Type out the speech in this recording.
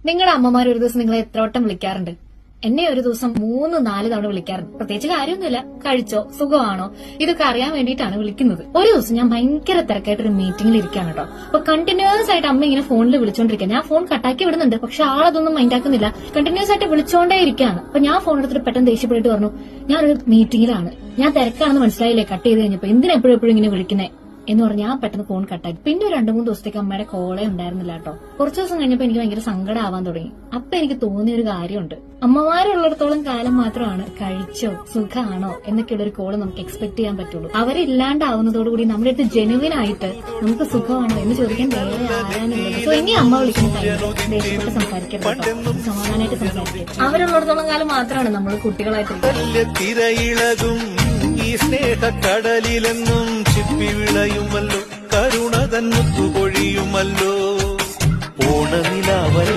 നിങ്ങളുടെ അമ്മമാർ ഒരു ദിവസം നിങ്ങളെ എത്ര വട്ടം വിളിക്കാറുണ്ട്? എന്നെ ഒരു ദിവസം 3-4 തവണ വിളിക്കാറുണ്ട്. പ്രത്യേകിച്ച് കാര്യമൊന്നുമില്ല, കഴിച്ചോ, സുഖമാണോ, ഇതൊക്കെ അറിയാൻ വേണ്ടിയിട്ടാണ് വിളിക്കുന്നത്. ഒരു ദിവസം ഞാൻ ഭയങ്കര തിരക്കായിട്ട് ഒരു മീറ്റിംഗിൽ ഇരിക്കുകയാണ് കേട്ടോ. അപ്പൊ കണ്ടിന്യൂസ് ആയിട്ട് അമ്മ ഇങ്ങനെ ഫോണിൽ വിളിച്ചോണ്ടിരിക്കുക. ഞാൻ ഫോൺ കട്ടാക്കി വിടുന്നുണ്ട്, പക്ഷെ ആളതൊന്നും മൈൻഡാക്കുന്നില്ല. കണ്ടിന്യൂസ് ആയിട്ട് വിളിച്ചോണ്ടേ ഇരിക്കുകയാണ്. അപ്പൊ ഞാൻ ഫോൺ എടുത്തിട്ട് പെട്ടെന്ന് ദേഷ്യപ്പെട്ടിട്ട് പറഞ്ഞു, ഞാനൊരു മീറ്റിംഗിലാണ്, ഞാൻ തിരക്കാണെന്ന് മനസ്സിലായില്ലേ കട്ട് ചെയ്ത് കഴിഞ്ഞപ്പോ, എന്തിനാ എപ്പോഴും ഇങ്ങനെ വിളിക്കുന്നേ എന്ന് പറഞ്ഞ് ഞാൻ പെട്ടെന്ന് ഫോൺ കട്ടാക്കി. പിന്നെ 2-3 ദിവസത്തേക്ക് അമ്മയുടെ കോളേ ഉണ്ടായിരുന്നില്ല കേട്ടോ. കുറച്ചു ദിവസം കഴിഞ്ഞപ്പോ എനിക്ക് ഭയങ്കര സങ്കടമാവാൻ തുടങ്ങി. അപ്പൊ എനിക്ക് തോന്നിയ ഒരു കാര്യമുണ്ട്, അമ്മമാരുള്ളിടത്തോളം കാലം മാത്രമാണ് കഴിച്ചോ സുഖമാണോ എന്നൊക്കെയുള്ള ഒരു കോള് നമുക്ക് എക്സ്പെക്ട് ചെയ്യാൻ പറ്റുള്ളൂ. അവരില്ലാണ്ടാവുന്നതോടുകൂടി നമ്മുടെ അടുത്ത് ജെനുവിൻ ആയിട്ട് നമുക്ക് സുഖമാണോ എന്ന് ചോദിക്കാൻ വേറെ ആരാനുള്ളത്. സോ ഇനി അമ്മ വിളിക്കുന്ന ടൈമിൽ ദേഷ്യപ്പെട്ട് സംസാരിക്കരുത് കേട്ടോ, സമാധാനമായിട്ട് സംസാരിക്കുക. അവരുള്ളിടത്തോളം കാലം മാത്രമാണ് നമ്മൾ കുട്ടികളായിട്ട് ഈ സ്നേഹക്കടലിലെന്നും ചിപ്പി വിളയുമല്ലോ, കരുണ തന്നുപൊഴിയുമല്ലോ ഓണനിലാവൽ.